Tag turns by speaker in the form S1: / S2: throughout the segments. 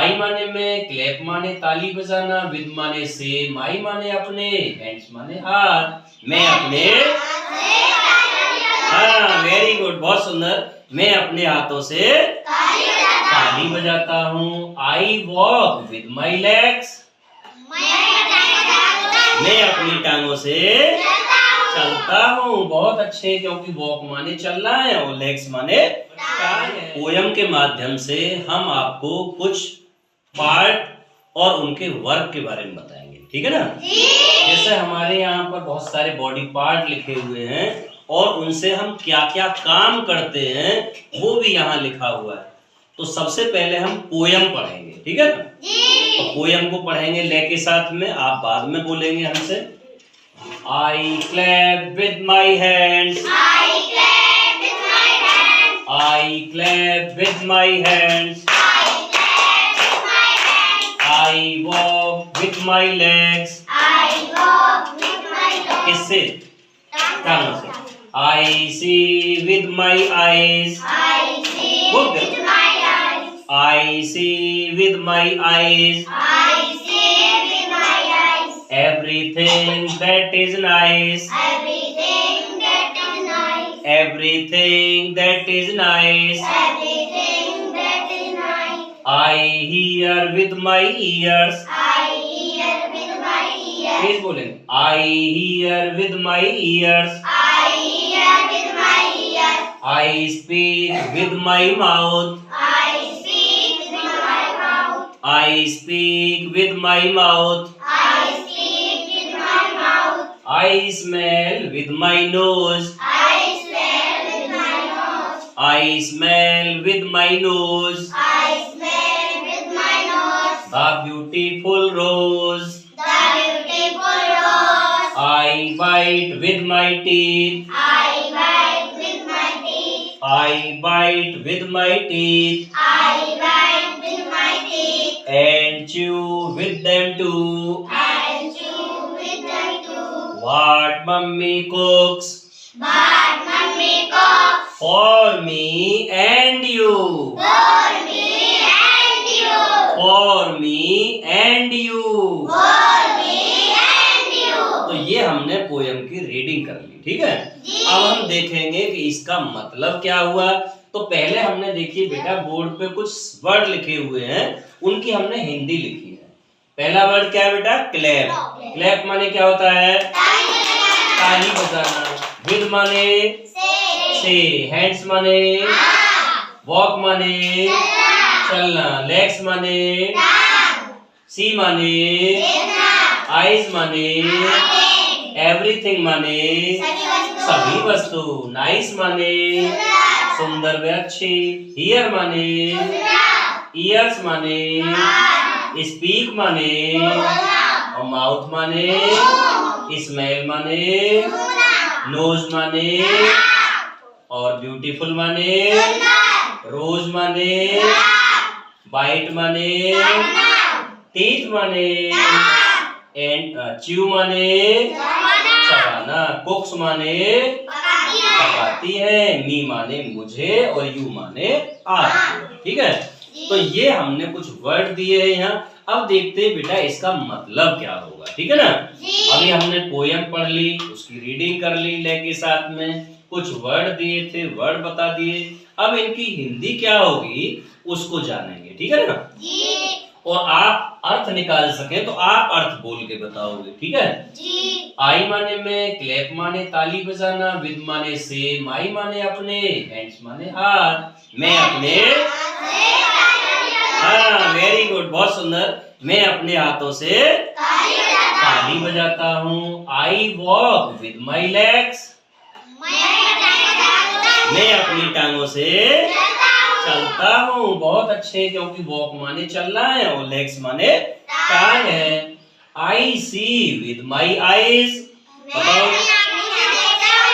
S1: आई माने मैं, क्लैप माने ताली बजाना, विद माने से, माई माने अपने, हैंड्स माने हाथ। मैं अपने, हाँ वेरी गुड, बहुत सुंदर। मैं अपने हाथों से ताली बजाता हूँ। आई वॉक विद माई लेग्स, मैं अपनी टांगों से चलता हूँ। बहुत अच्छे, क्योंकि वॉक माने चलना है और लेग्स माने टांग है। पोयम के माध्यम से हम आपको कुछ पार्ट और उनके वर्क के बारे में बताएंगे, ठीक है ना। जैसे हमारे यहाँ पर बहुत सारे बॉडी पार्ट लिखे हुए हैं और उनसे हम क्या क्या काम करते हैं वो भी यहाँ लिखा हुआ है। तो सबसे पहले हम पोयम पढ़ेंगे, ठीक है ना। तो पोयम को पढ़ेंगे ले के साथ में, आप बाद में बोलेंगे हमसे। I clap with my hands, I clap with my hands, I clap with my hands, I walk with my legs, I walk with my legs, किससे, टांगों से। I see with my eyes, I see with my eyes, I see with my eyes, I see with my eyes, everything that is nice, everything that is nice, everything that is nice, everything that is nice, I hear with my ears, I hear with my ears, please बोलेंगे, I hear with my ears, I hear with my ears, I speak with my mouth, I speak with my mouth, I speak with my mouth, I smell with my nose, I smell with my nose, I smell with my nose, I smell with my nose, the beautiful rose, the beautiful rose, I bite with my teeth, I bite with my teeth, I bite with my teeth, I bite with my teeth, and chew with them too, what mummy cooks, what mummy cooks, for me and you, for me and you, for me and you, for me and you। तो ये हमने poem की reading कर ली, ठीक है। अब हम देखेंगे कि इसका मतलब क्या हुआ। तो पहले हमने देखिए बेटा बोर्ड पे कुछ वर्ड लिखे हुए हैं, उनकी हमने हिंदी लिखी है। पहला वर्ड क्या है बेटा, क्लैप। क्लैप माने क्या होता है, ताली बजाना। विद माने से, हैंड्स माने वॉक माने चलना, लेग्स माने, सी माने आईज माने, एवरीथिंग माने सभी वस्तु, नाइस माने सुंदर व अच्छी, हियर माने ईयर्स माने, स्पीक माने और माउथ माने, स्मेल माने, नोज माने और ब्यूटीफुल माने, रोज माने, बाइट माने, टीथ माने, एंड च्यू माने चबाना, कुक्स माने पकाती है, मी माने मुझे और यू माने आपको, ठीक है। तो ये हमने कुछ वर्ड दिए हैं यहाँ। अब देखते हैं बेटा इसका मतलब क्या होगा, ठीक है ना। अभी हमने पोयम पढ़ ली, उसकी रीडिंग कर ली लेके साथ में, कुछ वर्ड दिए थे, वर्ड बता दिए। अब इनकी हिंदी क्या होगी उसको जानेंगे, ठीक है ना। और आप अर्थ निकाल सके तो आप अर्थ बोल के बताओगे, ठीक है। आई माने मैं, क्लैप माने ताली बजाना, विद माने से, माई माने अपने, हैंड्स माने हाथ। मैं अपने, हाँ वेरी गुड, बहुत सुंदर। मैं अपने हाथों से ताली बजाता हूँ। आई वॉक विद माई लेग्स, मैं अपनी टांगों से चलता हूँ। बहुत अच्छे, क्योंकि वॉक माने चलना है और लेग्स माने टांग है। आई सी विद माई आईज,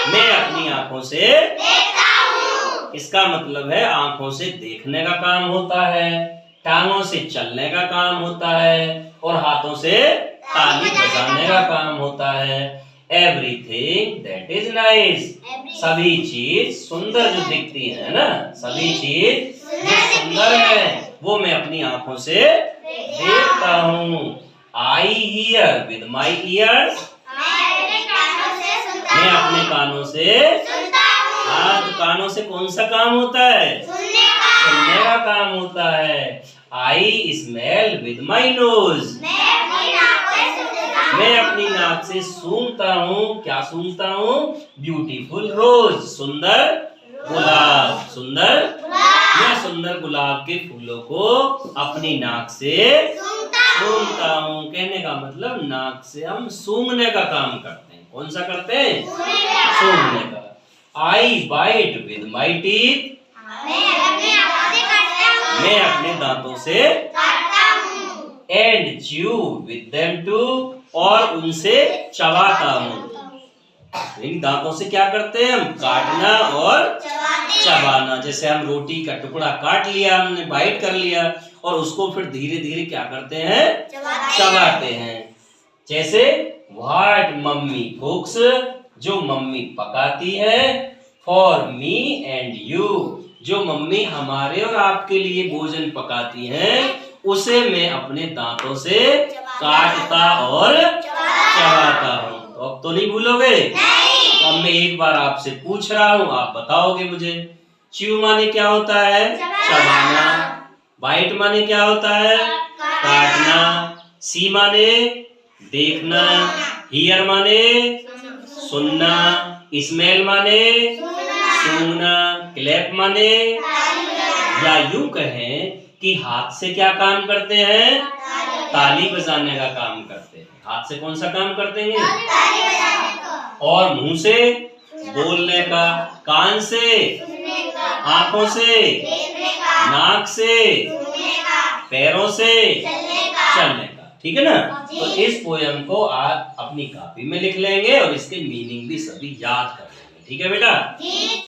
S1: मैं अपनी आंखों से देखता हूँ। इसका मतलब है आंखों से देखने का काम होता है, टांगों से चलने का काम होता है और हाथों से ताली बजाने का काम होता है। एवरीथिंग दैट इज नाइस, सभी चीज सुंदर जो दिखती है ना, सभी चीज जो सुंदर है वो मैं अपनी आंखों से देखता हूँ। I hear with my years, मैं अपने कानों से हाँ, तो कानों से कौन सा काम होता है? सुनने का काम होता है। I smell with my nose, मैं अपनी नाक से सूंघता हूँ। क्या सूंघता हूँ? ब्यूटीफुल रोज, सुंदर गुलाब। मैं सुंदर गुलाब के फूलों को अपनी नाक से सूंघता हूँ। कहने का मतलब नाक से हम सूंघने का काम करते हैं। कौन सा करते हैं? सूंघने का। I bite with my teeth, मैं अपने दांतों से and chew with them too, और उनसे चबाता हूँ। दांतों से क्या करते हैं हम? काटना और चबाना। जैसे हम रोटी का टुकड़ा काट लिया, हमने बाइट कर लिया, और उसको फिर धीरे धीरे क्या करते हैं? चबाते हैं। जैसे व्हाट मम्मी कुक्स, जो मम्मी पकाती है, फॉर मी एंड यू, जो मम्मी हमारे और आपके लिए भोजन पकाती हैं, उसे मैं अपने दांतों से काटता और चबाता हूँ। तो अब तो नहीं भूलोगे? तो अब मैं एक बार आपसे पूछ रहा हूँ, आप बताओगे मुझे। च्यू माने क्या होता है? चबाना। बाइट माने क्या होता है? काटना। सी माने देखना। हियर माने सुनना। स्मेल माने सूंघना। क्लैप माने, या यूं कहें कि हाथ से क्या काम करते हैं? ताली बजाने का काम करते हैं। हाथ से कौन सा काम करते हैं? ताली बजाने का। और मुंह से बोलने का, कान से, आंखों से, नाक से, पैरों से चलने का। ठीक है ना? तो इस पोयम को आप अपनी कॉपी में लिख लेंगे और इसके मीनिंग भी सभी याद कर लेंगे। ठीक है बेटा?